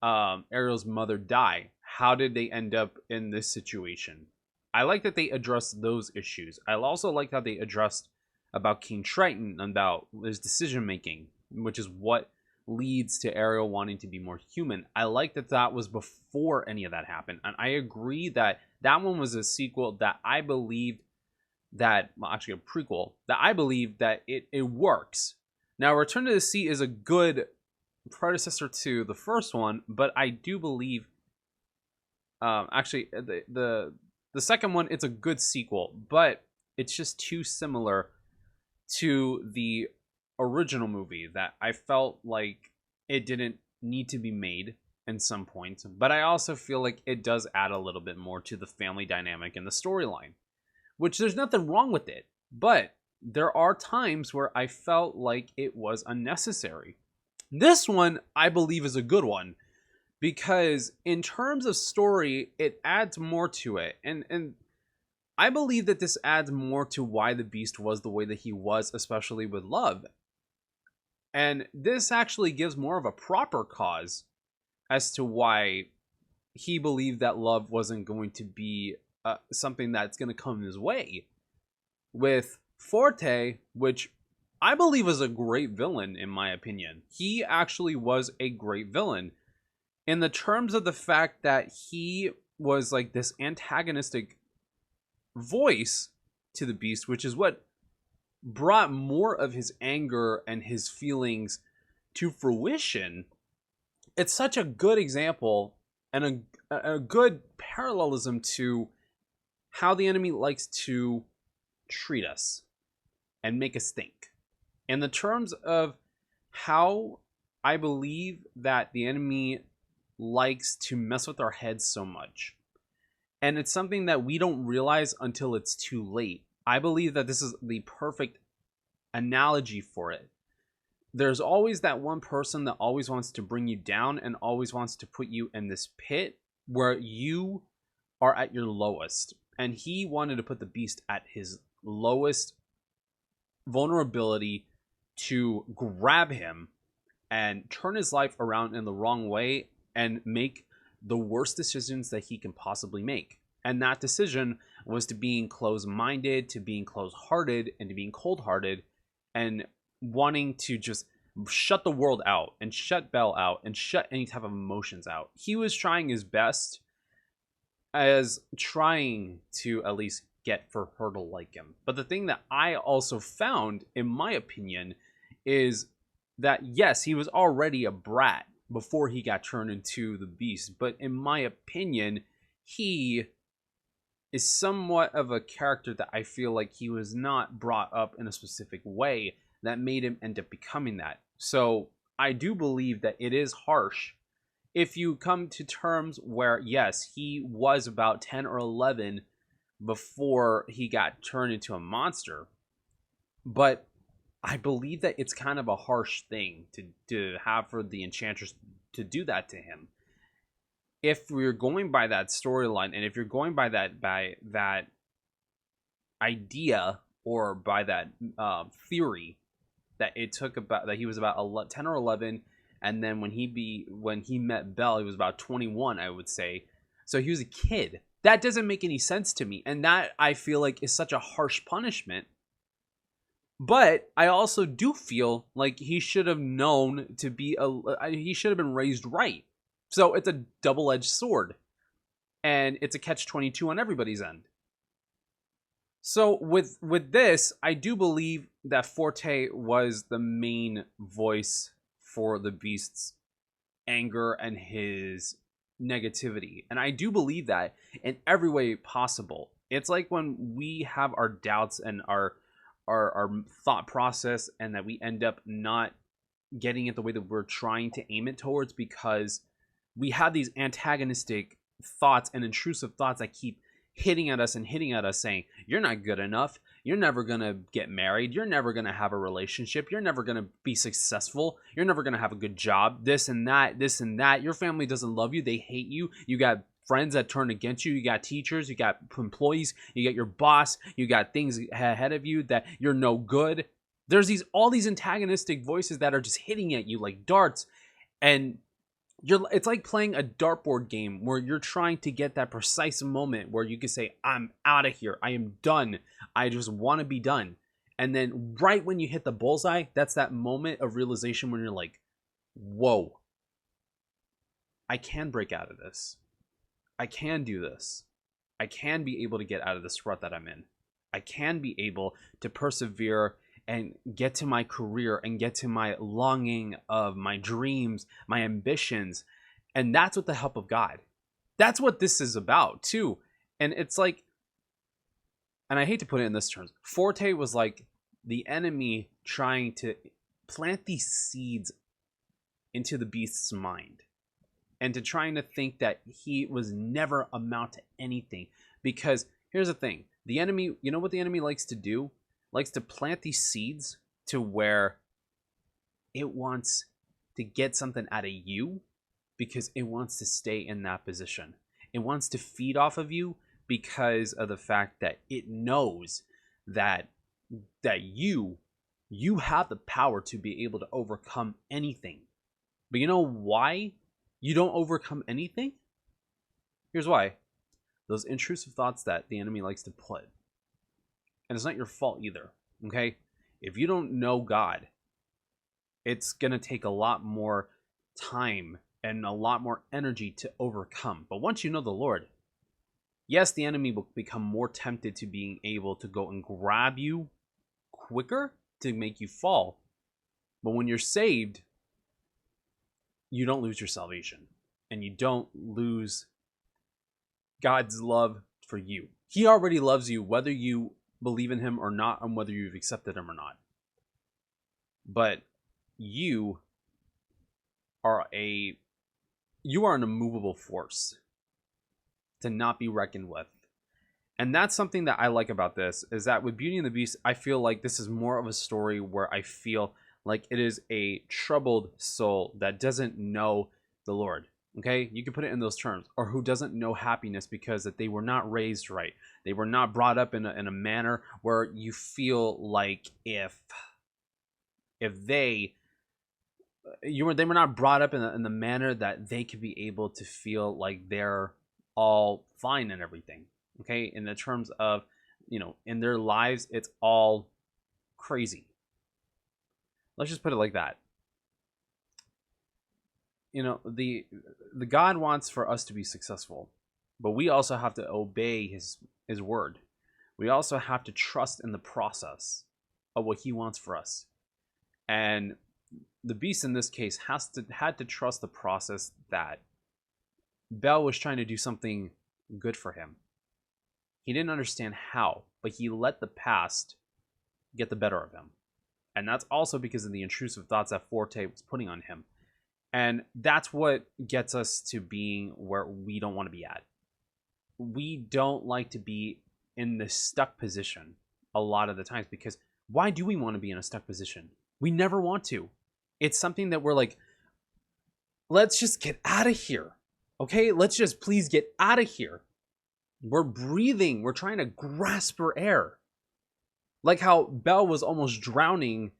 Ariel's mother die? How did they end up in this situation? I like that they addressed those issues. I also like how they addressed about King Triton, about his decision making, which is what leads to Ariel wanting to be more human. I like that that was before any of that happened, and I agree that that one was a sequel that I believed that, well, actually a prequel, that I believe that it works. Now, Return to the Sea is a good predecessor to the first one, but I do believe, actually, the second one, it's a good sequel, but it's just too similar to the original movie that I felt like it didn't need to be made in some points. But I also feel like it does add a little bit more to the family dynamic and the storyline, which there's nothing wrong with it. But there are times where I felt like it was unnecessary. This one, I believe, is a good one, because in terms of story, it adds more to it. And I believe that this adds more to why the Beast was the way that he was, especially with love. And this actually gives more of a proper cause as to why he believed that love wasn't going to be something that's going to come his way. With Forte, which I believe was a great villain, in my opinion. He actually was a great villain in the terms of the fact that he was like this antagonistic voice to the Beast, which is what brought more of his anger and his feelings to fruition. It's such a good example and a good parallelism to how the enemy likes to treat us and make us think. In the terms of how I believe that the enemy likes to mess with our heads so much. And it's something that we don't realize until it's too late. I believe that this is the perfect analogy for it. There's always that one person that always wants to bring you down and always wants to put you in this pit where you are at your lowest. And he wanted to put the beast at his lowest vulnerability to grab him and turn his life around in the wrong way and make the worst decisions that he can possibly make. And that decision was to being closed-minded, to being closed-hearted, and to being cold-hearted, and wanting to just shut the world out and shut Belle out and shut any type of emotions out. He was trying his best as trying to at least get for her to like him. But the thing that I also found, in my opinion, is that yes, he was already a brat before he got turned into the beast. But in my opinion, he is somewhat of a character that I feel like he was not brought up in a specific way that made him end up becoming that. So I do believe that it is harsh if you come to terms where, yes, he was about 10 or 11 before he got turned into a monster. But I believe that it's kind of a harsh thing to have for the Enchantress to do that to him. If we're going by that storyline, and if you're going by that idea or by that theory that it took about that he was about 10 or 11, and then when he met Belle, he was about 21, I would say. So he was a kid. That doesn't make any sense to me, and that I feel like is such a harsh punishment. But I also do feel like he should have known to be he should have been raised right. So it's a double-edged sword, and it's a catch-22 on everybody's end. So with this, I do believe that Forte was the main voice for the Beast's anger and his negativity. And I do believe that in every way possible. It's like when we have our doubts and our thought process, and that we end up not getting it the way that we're trying to aim it towards, because we have these antagonistic thoughts and intrusive thoughts that keep hitting at us saying, you're not good enough, you're never gonna get married, you're never gonna have a relationship, you're never gonna be successful, you're never gonna have a good job, this and that, your family doesn't love you, they hate you, you got friends that turn against you, you got teachers, you got employees, you got your boss, you got things ahead of you that you're no good. There's all these antagonistic voices that are just hitting at you like darts, and it's like playing a dartboard game where you're trying to get that precise moment where you can say, I'm out of here, I am done, I just want to be done. And then right when you hit the bullseye, that's that moment of realization when you're like, whoa, I can break out of this. I can do this. I can be able to get out of this rut that I'm in. I can be able to persevere and get to my career and get to my longing of my dreams, my ambitions. And that's with the help of God. That's what this is about too. And it's like, and I hate to put it in this terms, Forte was like the enemy trying to plant these seeds into the beast's mind, and to trying to think that he was never amount to anything. Because here's the thing, the enemy, you know what the enemy likes to do? Likes to plant these seeds to where it wants to get something out of you because it wants to stay in that position. It wants to feed off of you because of the fact that it knows that you have the power to be able to overcome anything. But you know why you don't overcome anything? Here's why. Those intrusive thoughts that the enemy likes to put. And it's not your fault either, okay? If you don't know God, it's going to take a lot more time and a lot more energy to overcome. But once you know the Lord, yes, the enemy will become more tempted to being able to go and grab you quicker to make you fall. But when you're saved, you don't lose your salvation, and you don't lose God's love for you. He already loves you, whether you believe in him or not, and whether you've accepted him or not. But you are an immovable force to not be reckoned with. And that's something that I like about this, is that with Beauty and the Beast, I feel like this is more of a story where I feel like it is a troubled soul that doesn't know the Lord. Okay, you can put it in those terms, or who doesn't know happiness because that they were not raised right. They were not brought up in a manner where you feel like if they were not brought up in the manner that they could be able to feel like they're all fine and everything. Okay, in the terms of, in their lives, it's all crazy. Let's just put it like that. The God wants for us to be successful, but we also have to obey his word. We also have to trust in the process of what he wants for us. And the Beast in this case had to trust the process that Belle was trying to do something good for him. He didn't understand how, but he let the past get the better of him. And that's also because of the intrusive thoughts that Forte was putting on him. And that's what gets us to being where we don't want to be at. We don't like to be in this stuck position a lot of the times, because why do we want to be in a stuck position? We never want to. It's something that we're like, let's just get out of here. Okay, let's just please get out of here. We're breathing. We're trying to grasp for air. Like how Belle was almost drowning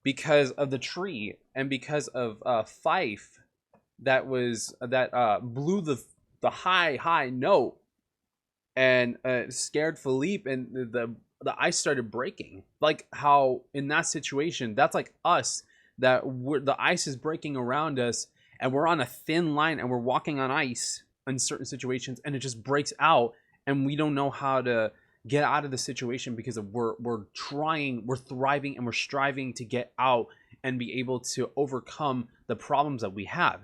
because of the tree and because of Fife that blew the high note and scared Philippe, and the ice started breaking. Like how in that situation, that's like us, that the ice is breaking around us and we're on a thin line and we're walking on ice in certain situations, and it just breaks out and we don't know how to get out of the situation because we're trying, we're thriving, and we're striving to get out and be able to overcome the problems that we have.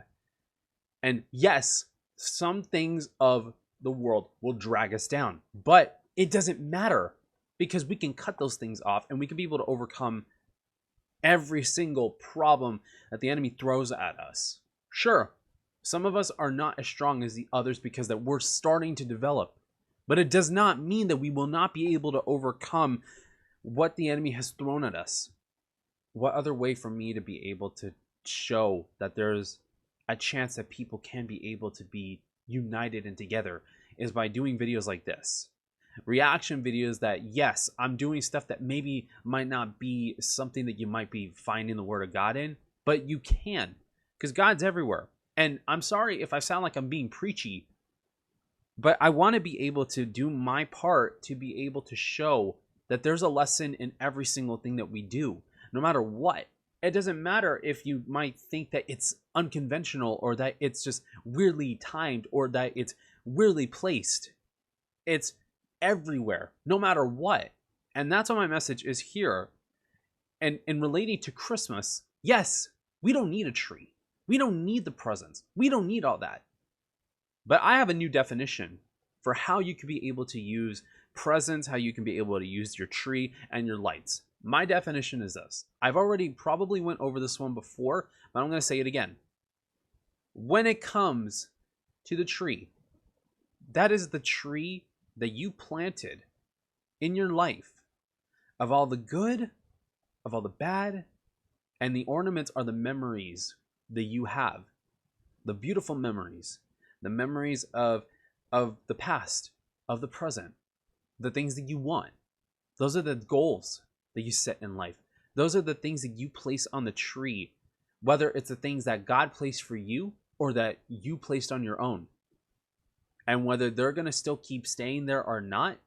And yes, some things of the world will drag us down, but it doesn't matter, because we can cut those things off and we can be able to overcome every single problem that the enemy throws at us. Sure, some of us are not as strong as the others because that we're starting to develop, but it does not mean that we will not be able to overcome what the enemy has thrown at us. What other way for me to be able to show that there's a chance that people can be able to be united and together is by doing videos like this. Reaction videos that, yes, I'm doing stuff that maybe might not be something that you might be finding the word of God in, but you can, because God's everywhere. And I'm sorry if I sound like I'm being preachy, but I want to be able to do my part to be able to show that there's a lesson in every single thing that we do, no matter what. It doesn't matter if you might think that it's unconventional, or that it's just weirdly timed, or that it's weirdly placed. It's everywhere, no matter what. And that's what my message is here. And in relating to Christmas, yes, we don't need a tree. We don't need the presents. We don't need all that. But I have a new definition for how you can be able to use presents, how you can be able to use your tree and your lights. My definition is this. I've already probably went over this one before, but I'm going to say it again. When it comes to the tree, that is the tree that you planted in your life, of all the good, of all the bad, and the ornaments are the memories that you have, the beautiful memories, the memories of the past, of the present, the things that you want. Those are the goals that you set in life. Those are the things that you place on the tree, whether it's the things that God placed for you or that you placed on your own. And whether they're going to still keep staying there or not,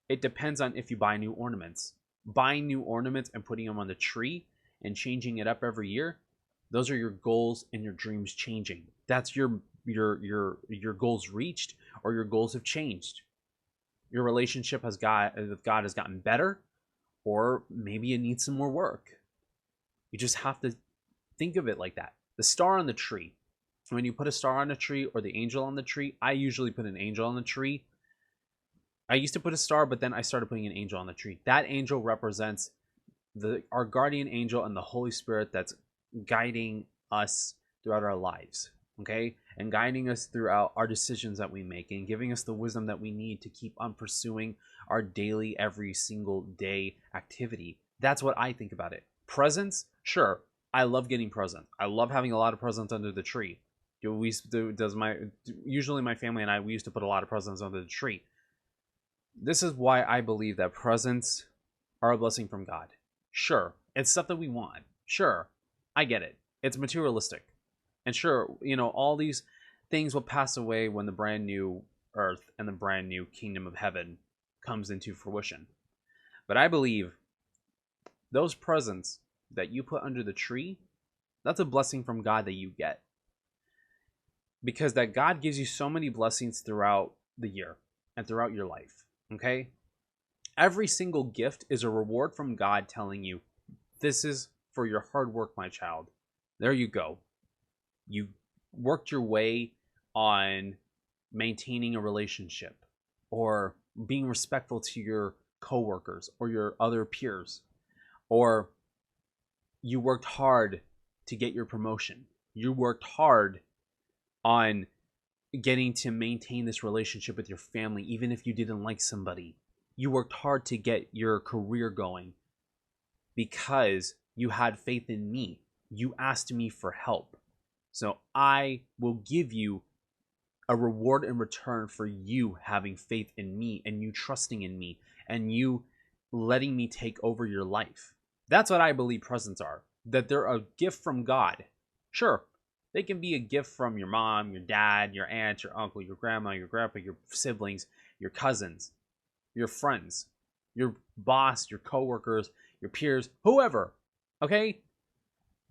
it depends on if you buy new ornaments. Buying new ornaments and putting them on the tree and changing it up every year, those are your goals and your dreams changing. That's your goals reached, or your goals have changed. Your relationship with God has gotten better, or maybe it needs some more work. You just have to think of it like that. The star on the tree. When you put a star on a tree or the angel on the tree, I usually put an angel on the tree. I used to put a star, but then I started putting an angel on the tree. That angel represents our guardian angel and the Holy Spirit that's guiding us throughout our lives, okay? And guiding us throughout our decisions that we make and giving us the wisdom that we need to keep on pursuing our daily, every single day activity. That's what I think about it. Presents, sure. I love getting presents. I love having a lot of presents under the tree. Usually my family and I, we used to put a lot of presents under the tree. This is why I believe that presents are a blessing from God. Sure, it's stuff that we want. Sure, I get it. It's materialistic. And sure, all these things will pass away when the brand new earth and the brand new kingdom of heaven comes into fruition. But I believe those presents that you put under the tree, that's a blessing from God that you get. Because that God gives you so many blessings throughout the year and throughout your life, okay? Every single gift is a reward from God telling you, this is for your hard work, my child. There you go. You worked your way on maintaining a relationship or being respectful to your coworkers or your other peers, or you worked hard to get your promotion. You worked hard on getting to maintain this relationship with your family, even if you didn't like somebody. You worked hard to get your career going because you had faith in me. You asked me for help. So I will give you a reward in return for you having faith in me and you trusting in me and you letting me take over your life. That's what I believe presents are. That they're a gift from God. Sure, they can be a gift from your mom, your dad, your aunt, your uncle, your grandma, your grandpa, your siblings, your cousins, your friends, your boss, your coworkers, your peers, whoever. Okay?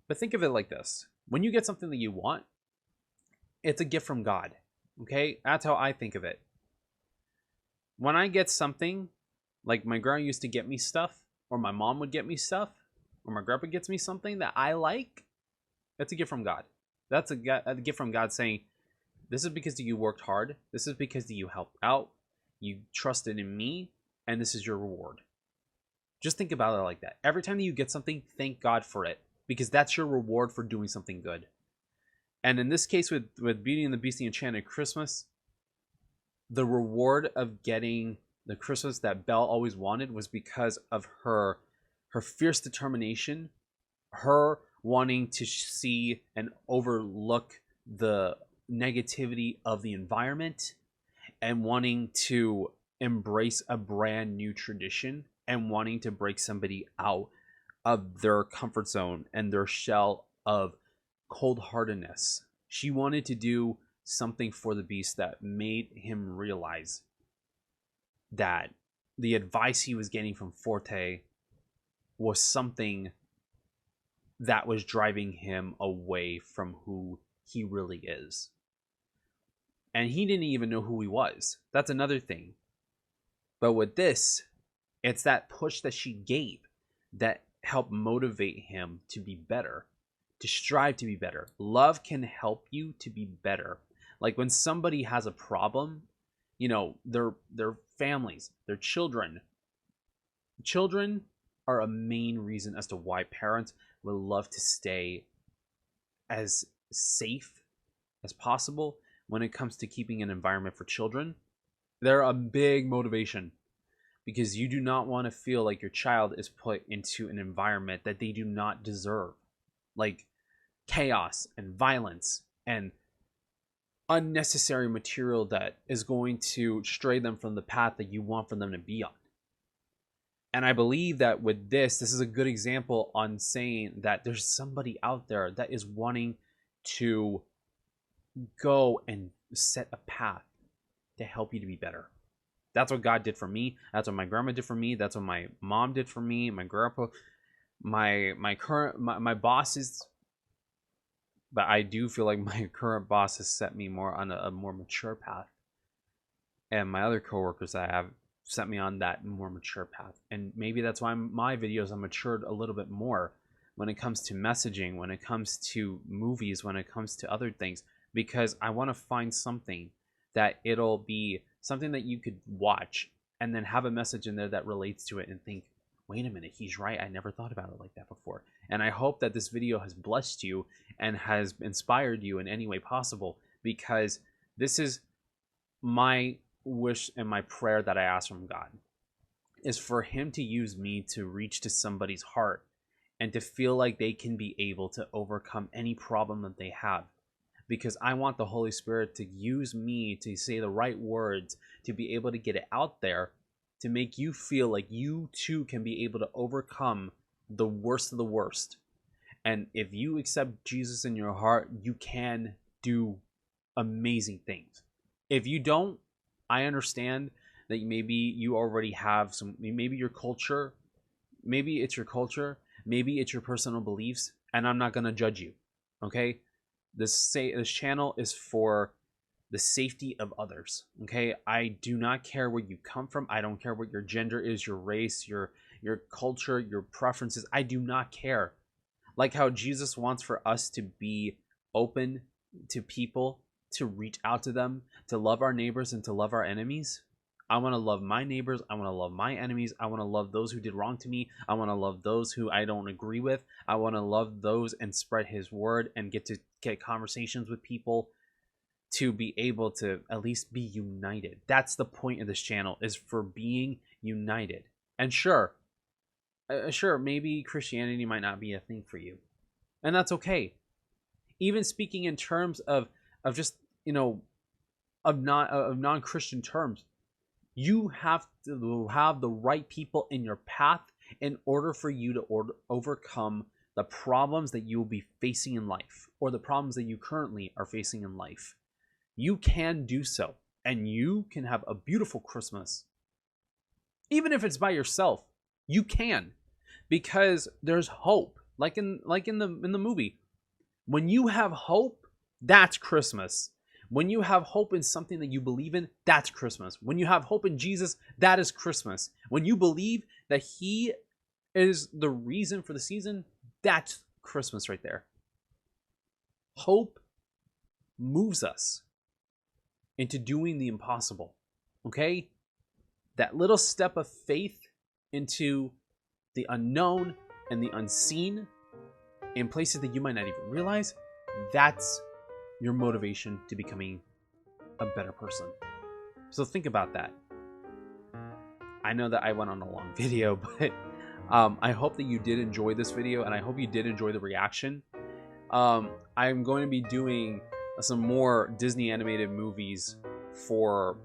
But think of it like this. When you get something that you want, it's a gift from God. Okay? That's how I think of it. When I get something, like my grandma used to get me stuff, or my mom would get me stuff, or my grandpa gets me something that I like, that's a gift from God. That's a gift from God saying, this is because you worked hard. This is because you helped out. You trusted in me, and this is your reward. Just think about it like that. Every time that you get something, thank God for it, because that's your reward for doing something good. And in this case, with Beauty and the Beast, the Enchanted Christmas, the reward of getting the Christmas that Belle always wanted was because of her fierce determination, her wanting to see and overlook the negativity of the environment, and wanting to embrace a brand new tradition, and wanting to break somebody out of their comfort zone and their shell of cold-heartedness. She wanted to do something for the Beast that made him realize that the advice he was getting from Forte was something that was driving him away from who he really is. And he didn't even know who he was. That's another thing. But with this, it's that push that she gave that helped motivate him to be better, to strive to be better. Love can help you to be better. Like when somebody has a problem, their families, their children are a main reason as to why parents would love to stay as safe as possible when it comes to keeping an environment for children. They're a big motivation because you do not want to feel like your child is put into an environment that they do not deserve, like chaos and violence and unnecessary material that is going to stray them from the path that you want for them to be on. And I believe that with this is a good example on saying that there's somebody out there that is wanting to go and set a path to help you to be better. That's what God did for me. That's what my grandma did for me. That's what my mom did for me. My grandpa, my bosses. But I do feel like my current boss has set me more on a more mature path. And my other coworkers that I have, set me on that more mature path. And maybe that's why my videos are matured a little bit more when it comes to messaging, when it comes to movies, when it comes to other things, because I want to find something that it'll be something that you could watch and then have a message in there that relates to it and think, wait a minute, he's right. I never thought about it like that before. And I hope that this video has blessed you and has inspired you in any way possible, because this is my wish and my prayer that I ask from God, is for him to use me to reach to somebody's heart and to feel like they can be able to overcome any problem that they have. Because I want the Holy Spirit to use me to say the right words, to be able to get it out there, to make you feel like you too can be able to overcome the worst of the worst. And if you accept Jesus in your heart, you can do amazing things. If you don't, I understand that maybe you already have some, maybe your culture, maybe it's your culture, maybe it's your personal beliefs, and I'm not going to judge you, okay? This channel is for the safety of others, okay? I do not care where you come from. I don't care what your gender is, your race, your culture, your preferences. I do not care. Like how Jesus wants for us to be open to people, to reach out to them, to love our neighbors and to love our enemies. I want to love my neighbors. I want to love my enemies. I want to love those who did wrong to me. I want to love those who I don't agree with. I want to love those and spread his word and get conversations with people to be able to at least be united. That's the point of this channel, is for being united. And sure, maybe Christianity might not be a thing for you, and that's okay. Even speaking in terms of just, of non-Christian terms, you have to have the right people in your path in order for you to overcome the problems that you will be facing in life, or the problems that you currently are facing in life. You can do so, and you can have a beautiful Christmas. Even if it's by yourself, you can, because there's hope. Like in the movie, when you have hope, that's Christmas. When you have hope in something that you believe in, that's Christmas. When you have hope in Jesus, that is Christmas. When you believe that he is the reason for the season, that's Christmas right there. Hope moves us into doing the impossible, okay? That little step of faith into the unknown and the unseen in places that you might not even realize, that's your motivation to becoming a better person. So think about that. I know that I went on a long video, but I hope that you did enjoy this video, and I hope you did enjoy the reaction. I'm going to be doing some more Disney animated movies for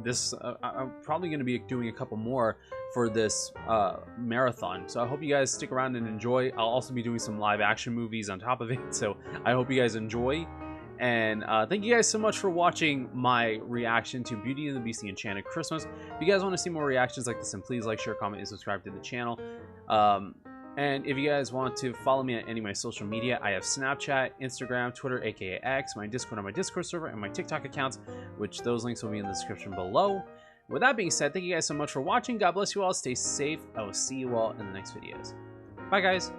this. I'm probably going to be doing a couple more for this marathon, so I hope you guys stick around and enjoy. I'll also be doing some live action movies on top of it, so I hope you guys enjoy. And thank you guys so much for watching my reaction to Beauty and the Beast: The Enchanted Christmas. If you guys want to see more reactions like this, then please like, share, comment, and subscribe to the channel. And if you guys want to follow me on any of my social media, I have Snapchat, Instagram, Twitter, aka X, my Discord on my Discord server, and my TikTok accounts, which those links will be in the description below. With that being said, thank you guys so much for watching. God bless you all. Stay safe. I will see you all in the next videos. Bye, guys.